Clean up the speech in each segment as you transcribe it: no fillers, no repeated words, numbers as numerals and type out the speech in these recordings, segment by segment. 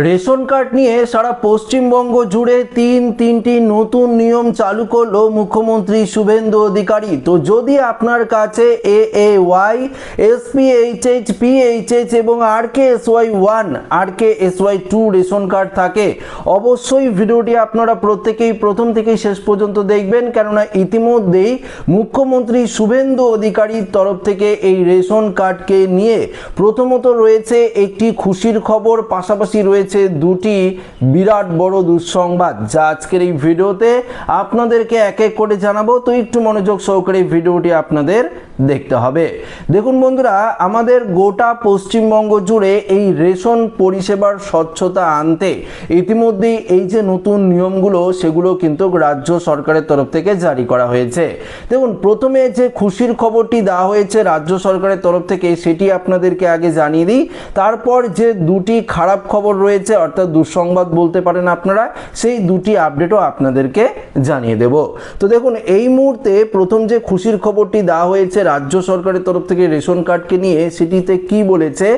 Ration card নিয়ে সারা পশ্চিমবঙ্গ জুড়ে তিনটি নতুন নিয়ম চালু করলো মুখ্যমন্ত্রী শুভেন্দু অধিকারী। তো যদি আপনার কাছে AAY, SPHH, PHH এবং RKSY1, RKSY2 রেশন কার্ড থাকে, অবশ্যই ভিডিওটি আপনারা প্রত্যেকেই প্রথম থেকে শেষ পর্যন্ত দেখবেন, কেননা ইতিমধ্যেই মুখ্যমন্ত্রী শুভেন্দু অধিকারীর তরফ থেকে এই রেশন কার্ডকে নিয়ে প্রথমত রয়েছে একটি খুশির খবর, পাশাপাশি রয়েছে দুটি বিরাট বড় দুঃসংবাদ, যা আজকের এই ভিডিওতে আপনাদেরকে এক এক করে জানাবো। তো একটু মনোযোগ সহকারে ভিডিওটি আপনাদের দেখতে হবে। দেখুন বন্ধুরা, আমাদের গোটা পশ্চিমবঙ্গ জুড়ে এই রেশন পরিষেবার স্বচ্ছতা আনতে ইতিমধ্যেই এই যে নতুন নিয়মগুলো, সেগুলো কিন্তু রাজ্য সরকারের তরফ থেকে জারি করা হয়েছে। দেখুন, প্রথমে যে খুশির খবরটি দেওয়া হয়েছে রাজ্য সরকারের তরফ থেকে, সেটি আপনাদেরকে আগে জানিয়ে দিই। তারপর যে দুটি খারাপ খবর রয়েছে, অর্থাৎ দুঃসংবাদ বলতে পারেন আপনারা, সেই দুটি আপডেটও আপনাদেরকে জানিয়ে দেব। তো দেখুন, এই মুহূর্তে প্রথম যে খুশির খবরটি দেওয়া হয়েছে রাজ্য সরকারের তরফ থেকে রেশন কার্ডকে নিয়ে, সেটিতে কি বলেছে,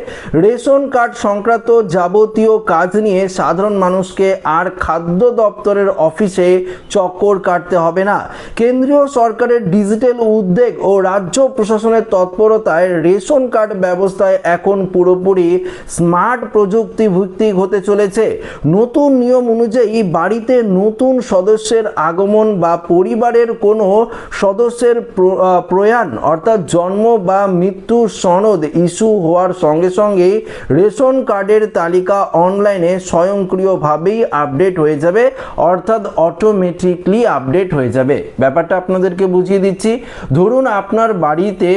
রেশন কার্ড সংক্রান্ত যাবতীয় কাজ নিয়ে সাধারণ মানুষকে আর খাদ্য দপ্তরের অফিসে চক্কর কাটতে হবে না। কেন্দ্রীয় সরকারের ডিজিটাল উদ্যোগ ও রাজ্য প্রশাসনের তৎপরতায় রেশন কার্ড ব্যবস্থায় এখন পুরোপুরি স্মার্ট প্রযুক্তি ভিত্তিক হতে চলেছে। নতুন নিয়ম অনুযায়ী বাড়িতে নতুন সদস্যের আগমন বা পরিবারের কোনো সদস্যের প্রয়াণ অর্থাৎ জন্ম বা মৃত্যুর সনদ ইস্যু হওয়ার সঙ্গে সঙ্গেই রেশন কার্ডের তালিকা অনলাইনে স্বয়ংক্রিয়ভাবেই আপডেট হয়ে যাবে, অর্থাৎ অটোমেটিকলি আপডেট হয়ে যাবে। ব্যাপারটা আপনাদেরকে বুঝিয়ে দিচ্ছি। ধরুন আপনার বাড়িতে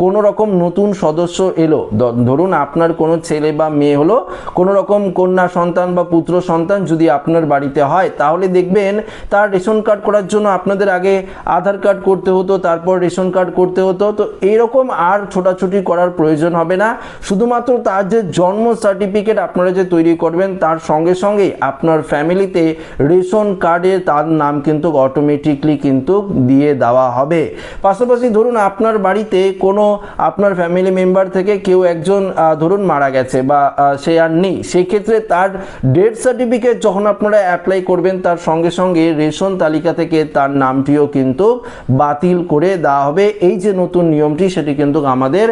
কোনো রকম নতুন সদস্য এলো, ধরুন আপনার কোনো ছেলে বা মেয়ে হলো, কোনো রকম কন্যা সন্তান বা পুত্র সন্তান যদি আপনার বাড়িতে হয়, তাহলে দেখবেন তার রেশন কার্ড করার জন্য আপনাদের আগে আধার কার্ড করতে হতো, তারপর রেশন কার্ড করতে হতো। তো এইরকম আর ছোটাছুটি করার প্রয়োজন হবে না। শুধুমাত্র তার যে জন্ম সার্টিফিকেট আপনারা যে তৈরি করবেন, তার সঙ্গে সঙ্গেই আপনার ফ্যামিলিতে রেশন কার্ডে তার নাম কিন্তু অটোমেটিকলি কিন্তু দিয়ে দেওয়া হবে। পাশাপাশি ধরুন আপনার বাড়িতে কোনো আপনার ফ্যামিলি মেম্বার থেকে কেউ একজন ধরুন মারা গেছে বা সে আর নেই, সেক্ষেত্রে তার ডেথ সার্টিফিকেট যখন আপনারা অ্যাপ্লাই করবেন, তার সঙ্গে সঙ্গে রেশন তালিকা থেকে তার নামটিও কিন্তু বাতিল করে দেওয়া হবে। এই যে নতুন নিয়মটি, সেটি কিন্তু আমাদের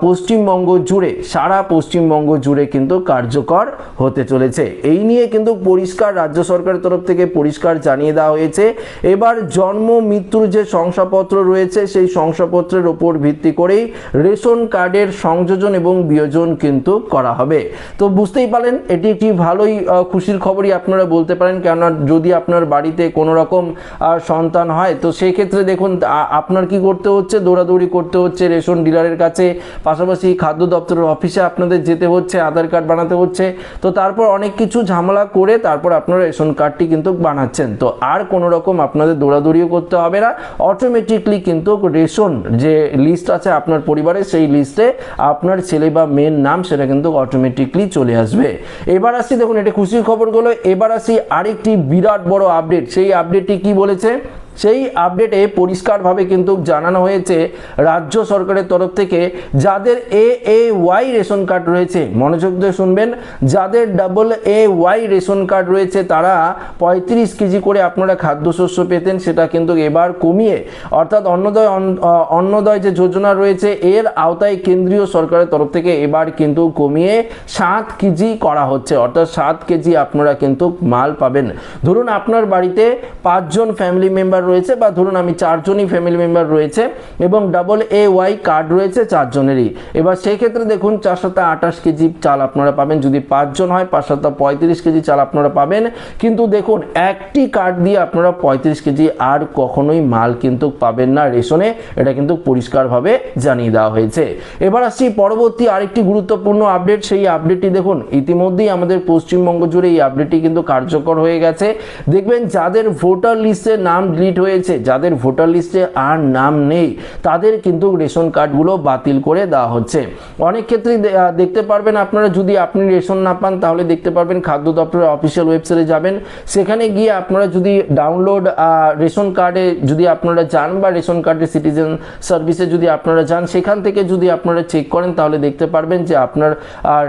পশ্চিমবঙ্গ জুড়ে, সারা পশ্চিমবঙ্গ জুড়ে কিন্তু কার্যকর হতে চলেছে। এই নিয়ে কিন্তু পরিষ্কার রাজ্য সরকারের তরফ থেকে পরিষ্কার জানিয়ে দেওয়া হয়েছে। এবার জন্ম মৃত্যুর যে শংসাপত্র রয়েছে, সেই শংসাপত্রের ওপর ভিত্তি করেই রেশন কার্ডের সংযোজন এবং বিয়োজন কিন্তু করা হবে। তো বুঝতেই পারলেন, এটি একটি ভালোই খুশির খবরই আপনারা বলতে পারেন, কেননা যদি আপনার বাড়িতে কোনো রকম সন্তান হয়, তো সেই ক্ষেত্রে দেখুন আপনার কি করতে হচ্ছে, দৌড়াদৌড়ি করতে হচ্ছে রেশন ডিলারের কাছে, পাশাপাশি খাদ্য দপ্তরের অফিসে আপনাদের যেতে হচ্ছে, আধার কার্ড বানাতে হচ্ছে। তো তারপর অনেক কিছু ঝামেলা করে তারপর আপনারা রেশন কার্ডটি কিন্তু বানাচ্ছেন। তো আর কোনো রকম আপনাদের দৌড়াদৌড়িও করতে হবে না, অটোমেটিকলি কিন্তু রেশন যে লিস্ট আছে আপনার পরিবারে, সেই লিস্টে আপনার ছেলে বা মেয়ের নাম সেটা কিন্তু অটোমেটিকলি চলে আসবে। এবার আসি, দেখুন এটা খুশির খবরগুলো। এবার আসি আরেকটি বিরাট বড় আপডেট। সেই আপডেটটি কি বলেছে, সেই আপডেটে পরিষ্কারভাবে কিন্তু জানানো হয়েছে রাজ্য সরকারের তরফ থেকে, যাদের AAY রেশন কার্ড রয়েছে, মনোযোগ দিয়ে শুনবেন, যাদের AA রেশন কার্ড রয়েছে, তারা 35 কেজি করে আপনারা খাদ্যশস্য পেতেন, সেটা কিন্তু এবার কমিয়ে, অর্থাৎ অন্নদয় যে যোজনা রয়েছে, এর আওতায় কেন্দ্রীয় সরকারের তরফ থেকে এবার কিন্তু কমিয়ে 7 কেজি করা হচ্ছে, অর্থাৎ 7 কেজি আপনারা কিন্তু মাল পাবেন। ধরুন আপনার বাড়িতে 5 জন ফ্যামিলি মেম্বার রয়েছে, বা ধরুন আমি 4 জনই ফ্যামিলি মেম্বার রয়েছে এবং AA কার্ড রয়েছে 4 জনেরই। এবার সেই ক্ষেত্রে দেখুন 428 কেজি চাল আপনারা পাবেন। যদি 5 জন হয় 535 কেজি চাল আপনারা পাবেন। কিন্তু দেখুন একটি কার্ড দিয়ে আপনারা 35 কেজি আর কখনোই মাল কিন্তু পাবেন না রেশনে, এটা কিন্তু পরিষ্কারভাবে জানিয়ে দেওয়া হয়েছে। এবার আসছি পরবর্তী আরেকটি গুরুত্বপূর্ণ আপডেট। সেই আপডেটটি দেখুন, ইতিমধ্যেই আমাদের পশ্চিমবঙ্গ জুড়ে এই আপডেটটি কিন্তু কার্যকর হয়ে গেছে। দেখবেন যাদের ভোটার লিস্টে নাম ডিলিট ডিলিট হয়েছে, যাদের ভোটার লিস্টে আর নাম নেই, তাদের কিন্তু রেশন কার্ডগুলো বাতিল করে দেওয়া হচ্ছে। অনেক ক্ষেত্রেই দেখতে পারবেন আপনারা, যদি আপনি রেশন না পান তাহলে দেখতে পারবেন খাদ্য দপ্তরের অফিসিয়াল ওয়েবসাইটে যাবেন, সেখানে গিয়ে আপনারা যদি ডাউনলোড রেশন কার্ডে যদি আপনারা যান বা রেশন কার্ডের সিটিজেন সার্ভিসে যদি আপনারা যান, সেখান থেকে যদি আপনারা চেক করেন তাহলে দেখতে পারবেন যে আপনার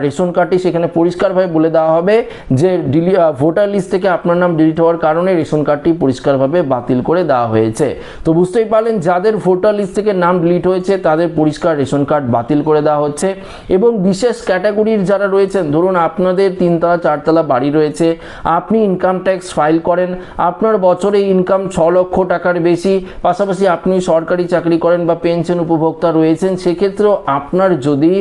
রেশন কার্ডটি সেখানে পরিষ্কারভাবে বলে দেওয়া হবে যে ভোটার লিস্ট থেকে আপনার নাম ডিলিট হওয়ার কারণে রেশন কার্ডটি পরিষ্কারভাবে বাতিল করে দেওয়া হয়েছে। তো বুঝতেই পারলেন, যাদের ভোটার লিস্ট থেকে নাম ডিলিট হয়েছে তাদের পরিষ্কার রেশন কার্ড বাতিল করে দেওয়া হচ্ছে। এবং বিশেষ ক্যাটাগরির যারা রয়েছেন, ধরুন আপনাদের 3তলা 4তলা বাড়ি রয়েছে, আপনি ইনকাম ট্যাক্স ফাইল করেন, আপনার বছরে ইনকাম 6 লক্ষ টাকার বেশি, পাশাপাশি আপনি সরকারি চাকরি করেন বা পেনশন উপভোক্তা রয়েছেন, সেক্ষেত্রেও আপনার যদি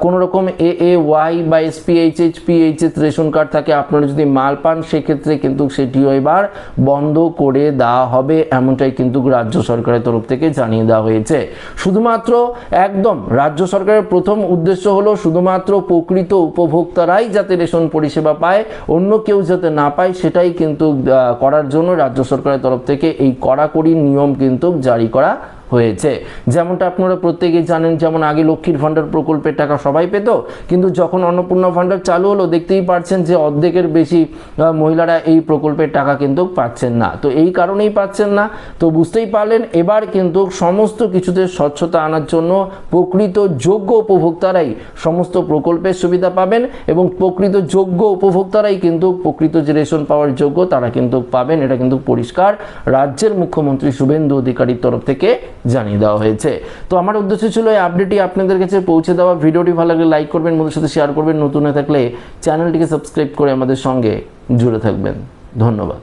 কোনো রকম AAY বা SPHH PHH রেশন কার্ড থাকে, আপনারা যদি মাল পান, সেক্ষেত্রে কিন্তু সেটিও এবার বন্ধ করে দেওয়া হবে, এমনটাই কিন্তু রাজ্য সরকারের তরফ থেকে জানিয়ে দেওয়া হয়েছে। শুধুমাত্র একদম রাজ্য সরকারের প্রথম উদ্দেশ্য হলো শুধুমাত্র প্রকৃত উপভোক্তারাই যাতে রেশন পরিষেবা পায়, অন্য কেউ যাতে না পায়, সেটাই কিন্তু করার জন্য রাজ্য সরকারের তরফ থেকে এই কড়াকড়ি নিয়ম কিন্তু জারি করা হয়েছে। যেমনটা আপনারা প্রত্যেকেই জানেন, যেমন আগে লক্ষ্মীর ভাণ্ডার প্রকল্পের টাকা সবাই পেত, কিন্তু যখন অন্নপূর্ণা ভাণ্ডার চালু হলো দেখতেই পাচ্ছেন যে অর্ধেকের বেশি মহিলারা এই প্রকল্পের টাকা কিন্তু পাচ্ছেন না। তো এই কারণেই পাচ্ছেন না, তো বুঝতেই পারলেন এবার কিন্তু সমস্ত কিছুতে স্বচ্ছতা আনার জন্য প্রকৃত যোগ্য উপভোক্তারাই সমস্ত প্রকল্পের সুবিধা পাবেন, এবং প্রকৃত যোগ্য উপভোক্তারাই কিন্তু প্রকৃত যে রেশন পাওয়ার যোগ্য তারা কিন্তু পাবেন। এটা কিন্তু পরিষ্কার রাজ্যের মুখ্যমন্ত্রী শুভেন্দু অধিকারীর তরফ থেকে জানিয়ে দেওয়া হয়েছে। তো আমার উদ্দেশ্য ছিল এই আপডেটটি আপনাদের কাছে পৌঁছে দেওয়া। ভিডিওটি ভালো লাগলে লাইক করবেন, বন্ধুদের সাথে শেয়ার করবেন, নতুন হয়ে থাকলে চ্যানেলটিকে সাবস্ক্রাইব করে আমাদের সঙ্গে জুড়ে থাকবেন। ধন্যবাদ।